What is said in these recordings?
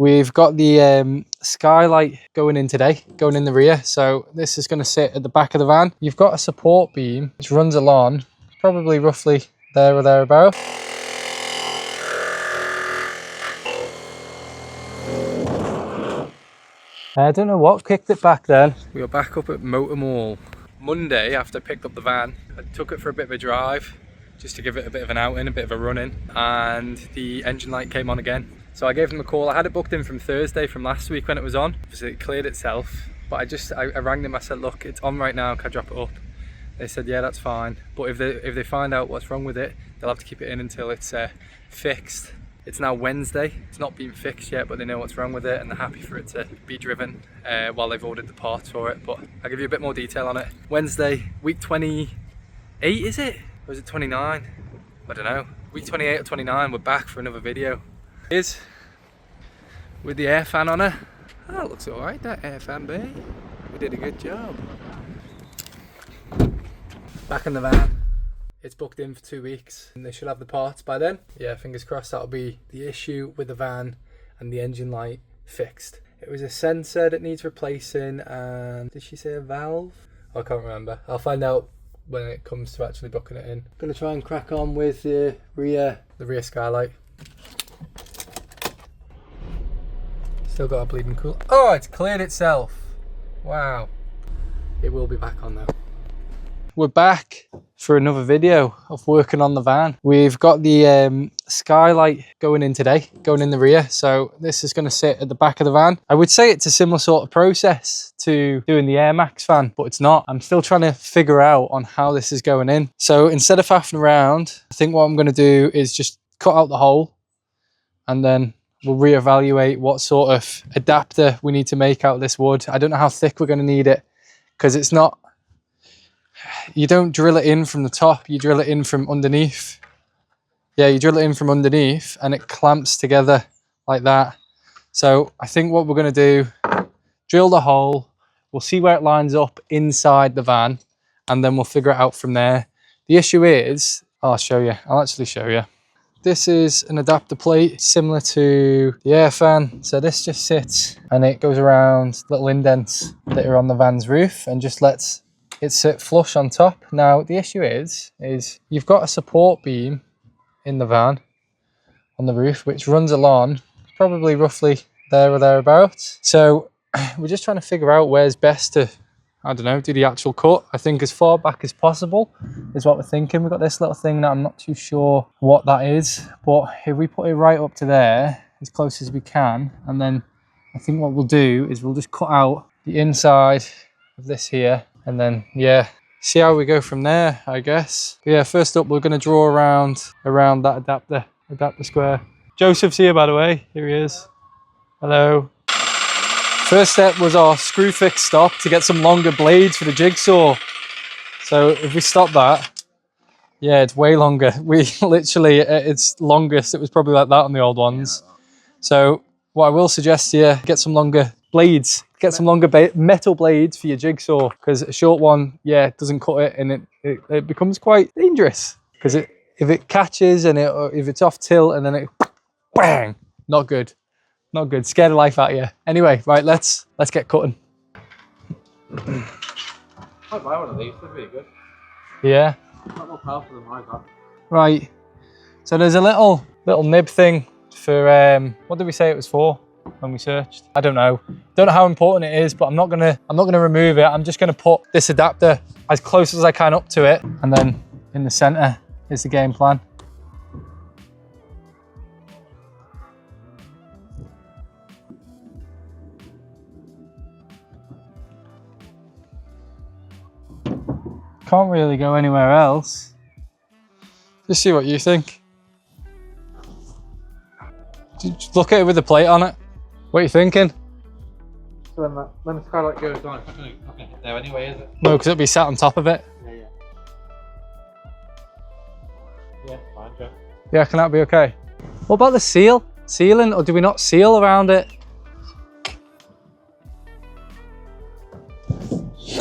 We've got the Skylight going in today, going in the rear. So this is going to sit at the back of the van. You've got a support beam which runs along, probably roughly there or thereabouts. I don't know what kicked it back then. We were back up at Motor Mall. Monday, after I picked up the van, I took it for a bit of a drive, just to give it a bit of an outing, a bit of a run in, and the engine light came on again. So I gave them a call. I had it booked in from Thursday from last week when it was on. So it cleared itself, but I rang them, I said, look, it's on right now, can I drop it up? They said, yeah, that's fine. But if they find out what's wrong with it, they'll have to keep it in until it's fixed. It's now Wednesday, it's not been fixed yet, but they know what's wrong with it and they're happy for it to be driven while they've ordered the parts for it. But I'll give you a bit more detail on it. Wednesday, week 28 is it? Or is it 29? I don't know. Week 28 or 29, we're back for another video. Here's with the air fan on her. Oh, looks alright, that air fan, babe. We did a good job. Back in the van. It's booked in for 2 weeks and they should have the parts by then. Yeah, fingers crossed that'll be the issue with the van and the engine light fixed. It was a sensor that needs replacing and did she say a valve? I can't remember. I'll find out when it comes to actually booking it in. I'm gonna try and crack on with the rear skylight. Still got a bleeding cool. Oh, it's cleared itself. Wow. It will be back on though. We're back for another video of working on the van. We've got the Skylight going in today, going in the rear. So this is going to sit at the back of the van. I would say it's a similar sort of process to doing the Air Max van, but it's not. I'm still trying to figure out on how this is going in. So instead of faffing around, I think what I'm going to do is just cut out the hole and then we'll reevaluate what sort of adapter we need to make out of this wood. I don't know how thick we're going to need it because it's not, you don't drill it in from the top, you drill it in from underneath. Yeah, you drill it in from underneath and it clamps together like that. So I think what we're going to do, drill the hole, we'll see where it lines up inside the van and then we'll figure it out from there. The issue is, I'll actually show you. This is an adapter plate similar to the air fan. So this just sits and it goes around little indents that are on the van's roof and just lets it sit flush on top. Now the issue is you've got a support beam in the van on the roof which runs along probably roughly there or thereabouts. So we're just trying to figure out where's best to, I don't know, do the actual cut. I think as far back as possible is what we're thinking. We've got this little thing that I'm not too sure what that is, but if we put it right up to there as close as we can, and then I think what we'll do is we'll just cut out the inside of this here and then, yeah, see how we go from there, I guess. But yeah, first up, we're going to draw around that adapter square. Joseph's here, by the way. Here he is. Hello. First step was our screw fix stop to get some longer blades for the jigsaw. So if we stop that, yeah, it's way longer. We literally, at its longest, it was probably like that on the old ones. So what I will suggest here, get some longer blades. Get some longer metal blades for your jigsaw, because a short one, yeah, it doesn't cut it and it becomes quite dangerous. Because if it catches and if it's off tilt and then it bang, not good. Not good. Scare the life out of you. Anyway, right, let's get cutting. I'd buy one of these, they're really good. Yeah. Not more powerful than I got. Right. So there's a little nib thing for what did we say it was for when we searched? I don't know. Don't know how important it is, but I'm not gonna remove it. I'm just gonna put this adapter as close as I can up to it, and then in the center is the game plan. Can't really go anywhere else. Just see what you think. Just look at it with the plate on it. What are you thinking? So when the Skylight goes on, it's not going to hit there anyway, is it? No, because it'll be sat on top of it. Yeah. Yeah, fine, Joe. Yeah, can that be okay? What about the sealing, or do we not seal around it?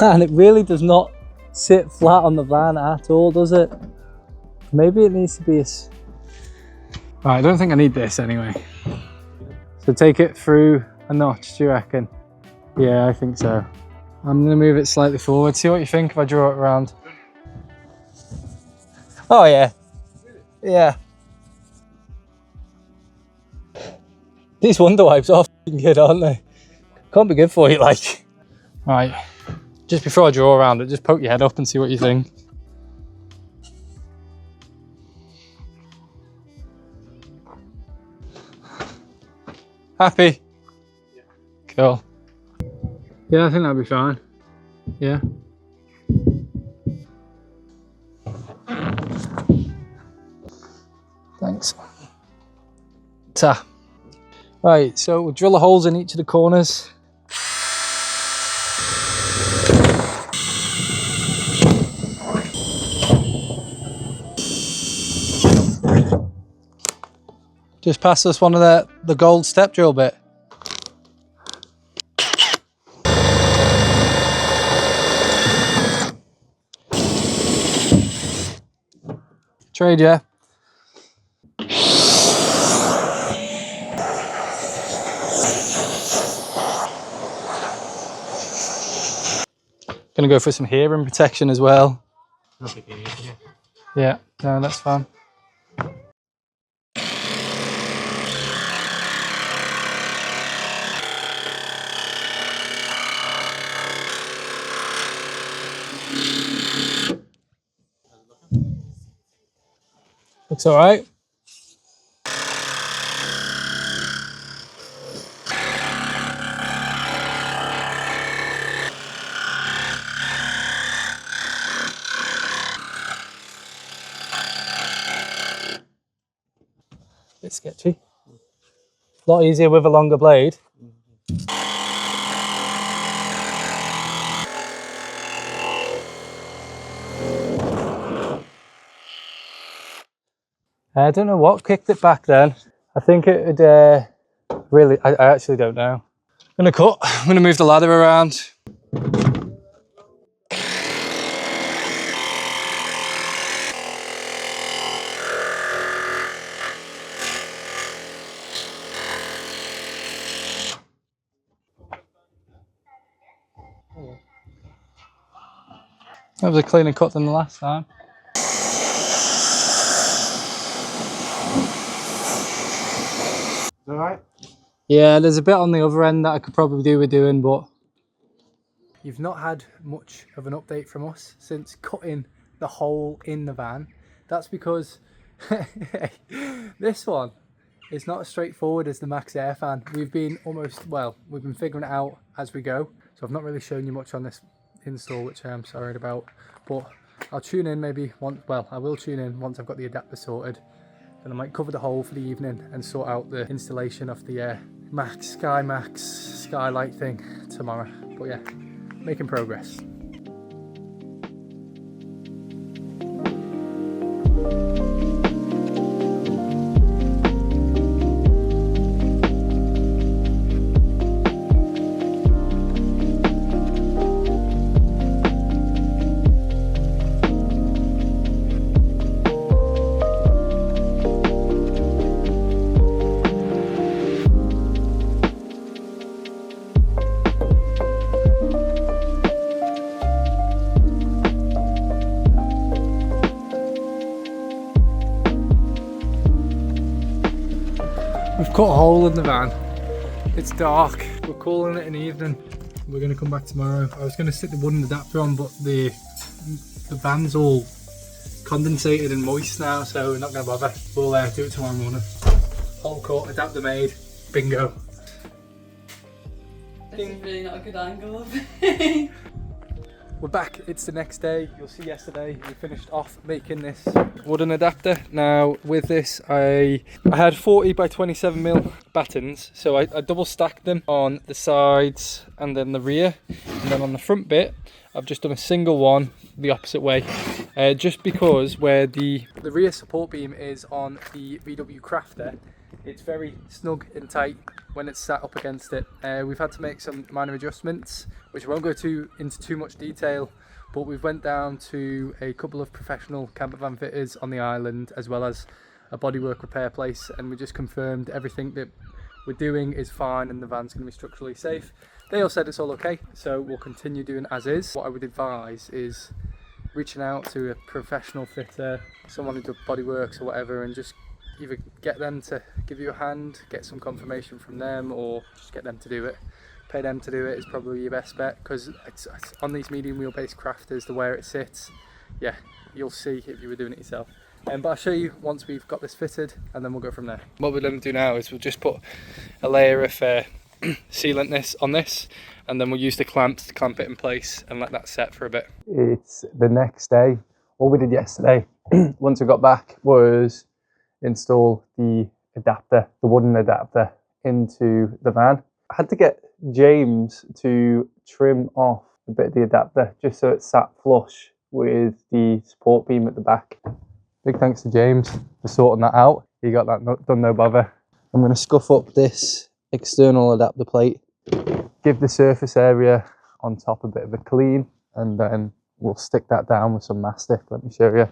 Man, it really does not sit flat on the van at all, does it? Maybe it needs to be a... Right, I don't think I need this anyway. So take it through a notch, do you reckon? Yeah, I think so. I'm gonna move it slightly forward. See what you think if I draw it around. Oh yeah. Yeah. These wonder wipes are f***ing good, aren't they? Can't be good for you, like. Right. Just before I draw around it, just poke your head up and see what you think. Happy? Yeah. Cool. Yeah, I think that'll be fine. Yeah. Thanks. Ta. Right, so we'll drill the holes in each of the corners. Just pass us one of the gold step drill bit. Trade, yeah. Gonna go for some hearing protection as well. Yeah, no, that's fine. Looks all right. Bit sketchy. A lot easier with a longer blade. I don't know what kicked it back then. I think it would really, I actually don't know. I'm gonna cut, I'm gonna move the ladder around. That was a cleaner cut than the last time. Alright? Yeah, there's a bit on the other end that I could probably do with doing, but... You've not had much of an update from us since cutting the hole in the van. That's because this one is not as straightforward as the Max Air fan. We've been figuring it out as we go. So I've not really shown you much on this install, which I am sorry about, but I'll tune in maybe once, I will tune in once I've got the adapter sorted. Then I might cover the hole for the evening and sort out the installation of the Max Skylight thing tomorrow. But yeah, making progress. We've cut a hole in the van. It's dark. We're calling it an evening. We're going to come back tomorrow. I was going to stick the wooden adapter on, but the van's all condensated and moist now, so we're not going to bother. We'll do it tomorrow morning. Hole cut, adapter made, bingo. This is really not a good angle. We're back, it's the next day. You'll see yesterday we finished off making this wooden adapter. Now with this I had 40 by 27 mil battens, so I double stacked them on the sides and then the rear, and then on the front bit I've just done a single one the opposite way, just because where the rear support beam is on the VW Crafter, it's very snug and tight when it's sat up against it. We've had to make some minor adjustments, which I won't go into too much detail, but we've went down to a couple of professional camper van fitters on the island, as well as a bodywork repair place, and we just confirmed everything that we're doing is fine and the van's going to be structurally safe. They all said it's all okay, so we'll continue doing as is. What I would advise is reaching out to a professional fitter, someone who does bodyworks or whatever, and just either get them to give you a hand, get some confirmation from them, or just get them to do it. Pay them to do it is probably your best bet, because it's on these medium wheelbase crafters, the where it sits, yeah, you'll see if you were doing it yourself. But I'll show you once we've got this fitted, and then we'll go from there. What we're going to do now is we'll just put a layer of sealant on this, and then we'll use the clamps to clamp it in place and let that set for a bit. It's the next day. What we did yesterday, once we got back, was install the adapter, the wooden adapter, into the van. I had to get James to trim off a bit of the adapter just so it sat flush with the support beam at the back. Big thanks to James for sorting that out. He got that done, no bother. I'm going to scuff up this external adapter plate, give the surface area on top a bit of a clean, and then we'll stick that down with some mastic. Let me show you.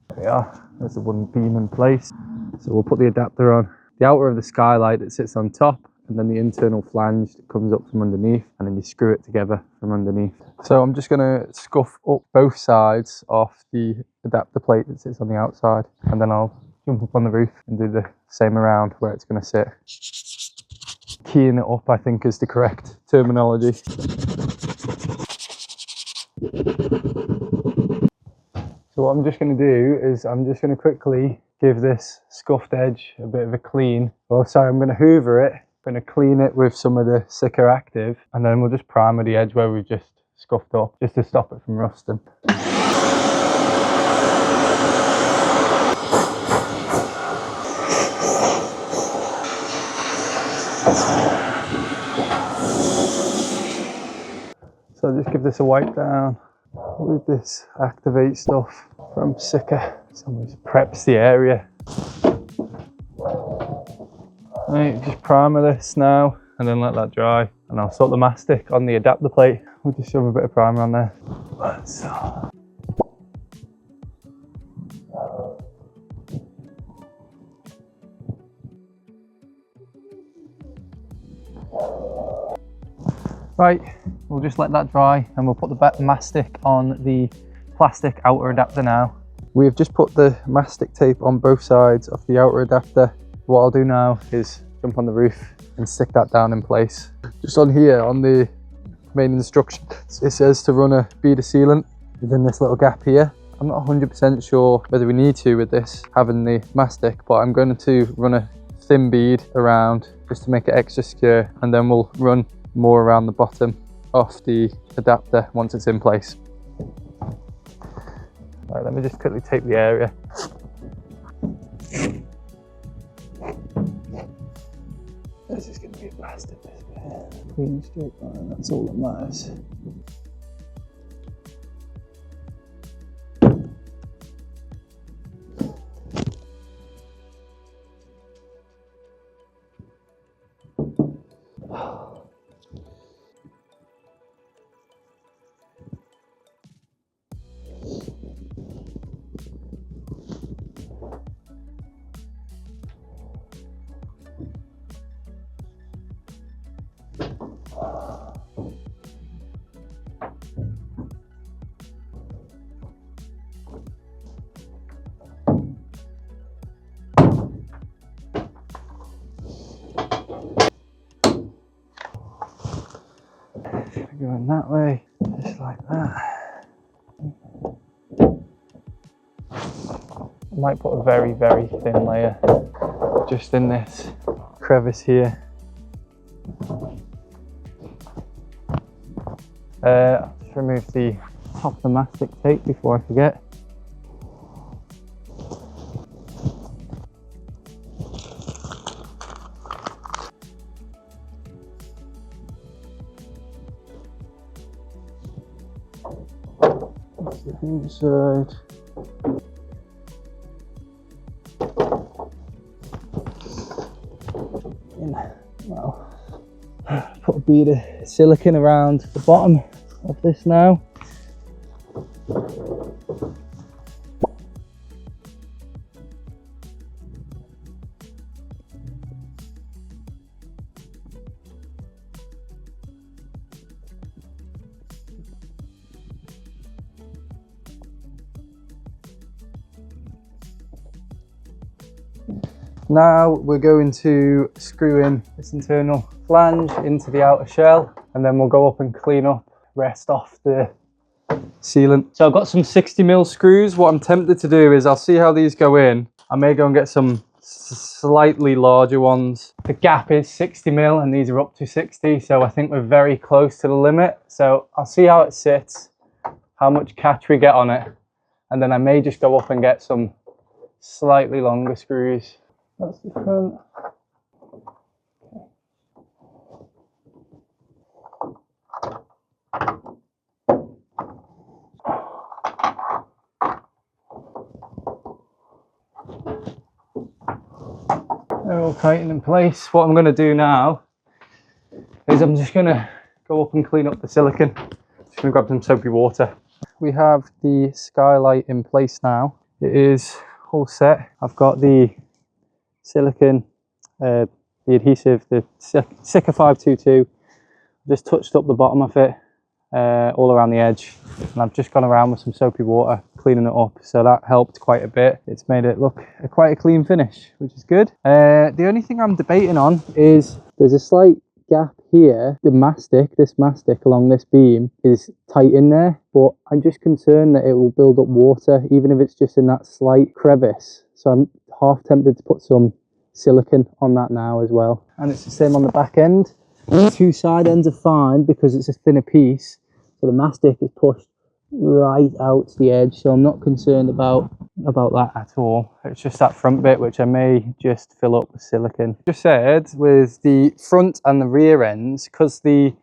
There we are. There's the wooden beam in place. So we'll put the adapter on the outer of the skylight that sits on top, and then the internal flange that comes up from underneath, and then you screw it together from underneath. So I'm just going to scuff up both sides of the adapter plate that sits on the outside, and then I'll jump up on the roof and do the same around where it's going to sit. Keying it up, I think, is the correct terminology. So what I'm just going to do is I'm just going to quickly give this scuffed edge a bit of a clean. Oh, sorry, I'm going to hoover it. I'm going to clean it with some of the Sika Active, and then we'll just primer the edge where we've just scuffed up, just to stop it from rusting. So I'll just give this a wipe down with this Activate stuff from Sika. So just preps the area. Right, just primer this now and then let that dry, and I'll sort the mastic on the adapter plate. We'll just shove a bit of primer on there. Right, we'll just let that dry and we'll put the mastic on the plastic outer adapter now. We've just put the mastic tape on both sides of the outer adapter. What I'll do now is jump on the roof and stick that down in place. Just on here, on the main instruction, it says to run a bead of sealant within this little gap here. I'm not 100% sure whether we need to with this, having the mastic, but I'm going to run a thin bead around just to make it extra secure, and then we'll run more around the bottom of the adapter once it's in place. Right, let me just quickly tape the area. This is going to be a bastard, this bit. Clean straight line, that's all that matters. Going that way, just like that. I might put a very, very thin layer just in this crevice here. I'll just remove the top of the mastic tape before I forget. Inside. Well, put a bead of silicone around the bottom of this now. Now we're going to screw in this internal flange into the outer shell, and then we'll go up and clean up, rest off the sealant. So I've got some 60mm screws. What I'm tempted to do is I'll see how these go in. I may go and get some slightly larger ones. The gap is 60mm and these are up to 60, so I think we're very close to the limit. So I'll see how it sits, how much catch we get on it, and then I may just go up and get some slightly longer screws. That's the front. They're all tightened in place. What I'm going to do now is I'm just going to go up and clean up the silicone. Just going to grab some soapy water. We have the Skylight in place now. It is all set. I've got the silicone, the adhesive, the Saga 522. Just touched up the bottom of it, all around the edge, and I've just gone around with some soapy water cleaning it up, so that helped quite a bit. It's made it look quite a clean finish, which is good. The only thing I'm debating on is there's a slight gap here. This mastic along this beam is tight in there, but I'm just concerned that it will build up water even if it's just in that slight crevice, so I'm half tempted to put some silicone on that now as well. And it's the same on the back end. The two side ends are fine because it's a thinner piece, so the mastic is pushed right out to the edge, so I'm not concerned about that at all. It's just that front bit which I may just fill up with silicone. Just said with the front and the rear ends, because the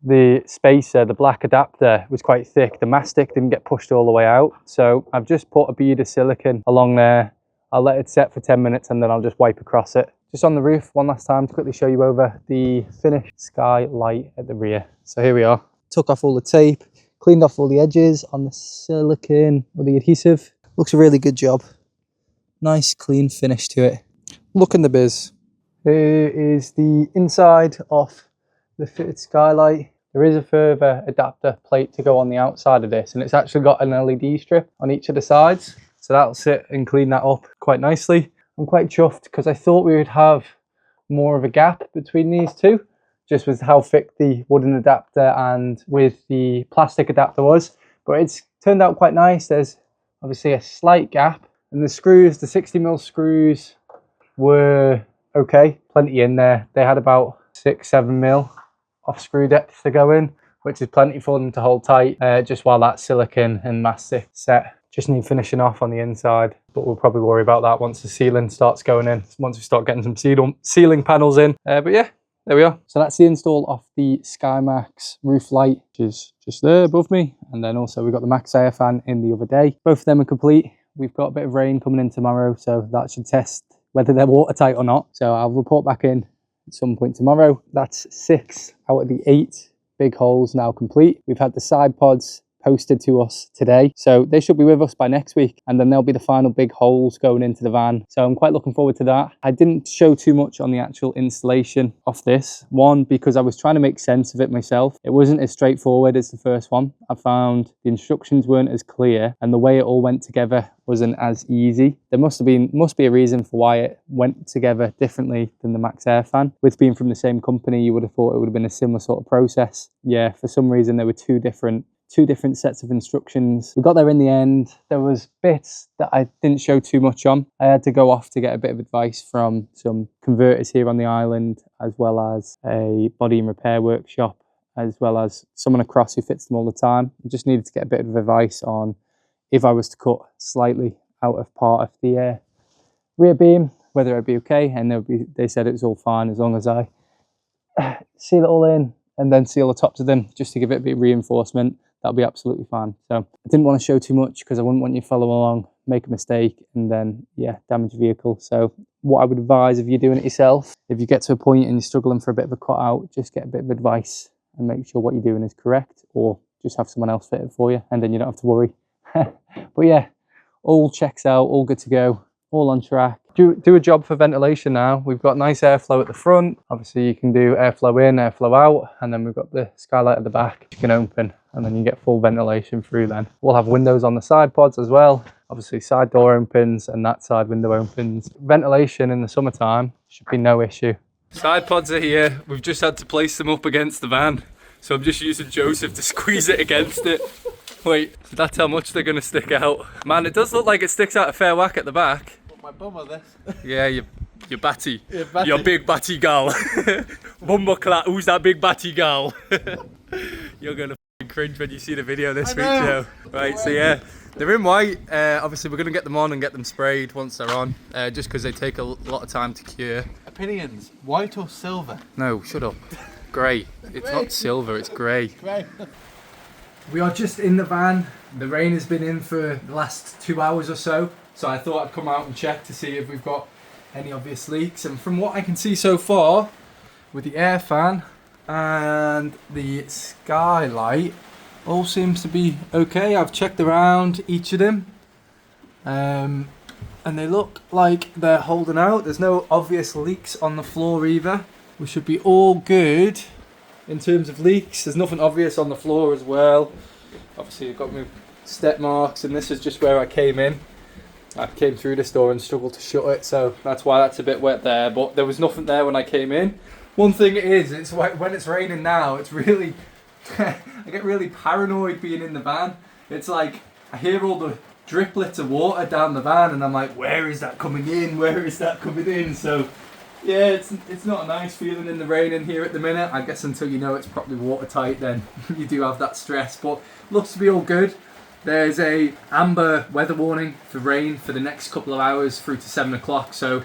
spacer, the black adapter, was quite thick, the mastic didn't get pushed all the way out, so I've just put a bead of silicone along there. I'll let it set for 10 minutes and then I'll just wipe across it. Just on the roof one last time to quickly show you over the finished Skylight at the rear. So here we are. Took off all the tape, cleaned off all the edges on the silicone or the adhesive. Looks a really good job. Nice clean finish to it. Look in the biz. Here is the inside of the fitted Skylight. There is a further adapter plate to go on the outside of this, and it's actually got an LED strip on each of the sides. So that'll sit and clean that up quite nicely. I'm quite chuffed because I thought we would have more of a gap between these two, just with how thick the wooden adapter and with the plastic adapter was. But it's turned out quite nice. There's obviously a slight gap, and the screws, the 60mm screws, were okay, plenty in there. They had about 6-7mm off screw depth to go in, which is plenty for them to hold tight, just while that silicone and mastic set. Just need finishing off on the inside, but we'll probably worry about that once the ceiling starts going in, once we start getting some ceiling panels in. But yeah, there we are. So that's the install of the SkyMax roof light, which is just there above me. And then also we got the Max Air fan in the other day. Both of them are complete. We've got a bit of rain coming in tomorrow, so that should test whether they're watertight or not. So I'll report back in at some point tomorrow. That's 6 out of the 8 big holes now complete. We've had the side pods posted to us today, so they should be with us by next week, and then there'll be the final big holes going into the van. So I'm quite looking forward to that. I didn't show too much on the actual installation of this one because I was trying to make sense of it myself. It wasn't as straightforward as the first one. I found the instructions weren't as clear, and the way it all went together wasn't as easy. There must be a reason for why it went together differently than the Max Air fan. With being from the same company, you would have thought it would have been a similar sort of process. Yeah, for some reason there were two different sets of instructions. We got there in the end. There was bits that I didn't show too much on. I had to go off to get a bit of advice from some converters here on the island, as well as a body and repair workshop, as well as someone across who fits them all the time. I just needed to get a bit of advice on if I was to cut slightly out of part of the rear beam, whether it'd be okay. And they said it was all fine as long as I seal it all in and then seal the tops of them just to give it a bit of reinforcement. That'll be absolutely fine. So I didn't want to show too much because I wouldn't want you to follow along, make a mistake, and then, yeah, damage your vehicle. So what I would advise if you're doing it yourself, if you get to a point and you're struggling for a bit of a cut out, just get a bit of advice and make sure what you're doing is correct, or just have someone else fit it for you, and then you don't have to worry. But yeah, all checks out, all good to go. all on track. Do a job for ventilation now. We've got nice airflow at the front. Obviously you can do airflow in, airflow out, and then we've got the skylight at the back you can open, and then you get full ventilation through then. We'll have windows on the side pods as well. Obviously side door opens and that side window opens. Ventilation in the summertime should be no issue. Side pods are here. We've just had to place them up against the van. So I'm just using Joseph to squeeze it against it. Wait, so that's how much they're gonna stick out. Man, it does look like it sticks out a fair whack at the back. My bum or this? Yeah, you batty. Yeah, batty. Your big batty gal. Bumbleclat, who's that big batty gal? You're gonna cringe when you see the video this week, Joe. Right, so yeah, they're in white. Obviously we're gonna get them on and get them sprayed once they're on, just because they take a lot of time to cure. Opinions, white or silver? No, shut up. Grey. It's not silver, it's grey. Grey. We are just in the van. The rain has been in for the last 2 hours or so. So I thought I'd come out and check to see if we've got any obvious leaks. And from what I can see so far, with the air fan and the skylight, all seems to be okay. I've checked around each of them. And they look like they're holding out. There's no obvious leaks on the floor either. We should be all good in terms of leaks. There's nothing obvious on the floor as well. Obviously I've got my step marks, and this is just where I came in. I came through this door and struggled to shut it, so that's why that's a bit wet there, but there was nothing there when I came in. One thing is, it's when it's raining now, it's really, I get really paranoid being in the van. It's like, I hear all the driplets of water down the van and I'm like, where is that coming in? Where is that coming in? So yeah, it's not a nice feeling in the rain in here at the minute. I guess until you know it's properly watertight, then you do have that stress, but looks to be all good. There's a amber weather warning for rain for the next couple of hours through to 7 o'clock. So,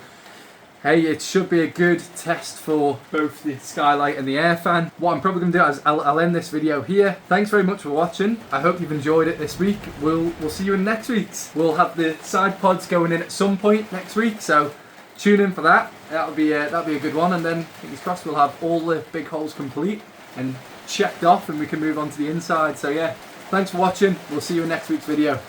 hey, it should be a good test for both the skylight and the air fan. What I'm probably going to do is I'll end this video here. Thanks very much for watching. I hope you've enjoyed it this week. We'll see you in next week's. We'll have the side pods going in at some point next week. So tune in for that. That'll be a good one. And then fingers crossed we'll have all the big holes complete and checked off, and we can move on to the inside. So yeah. Thanks for watching. We'll see you in next week's video.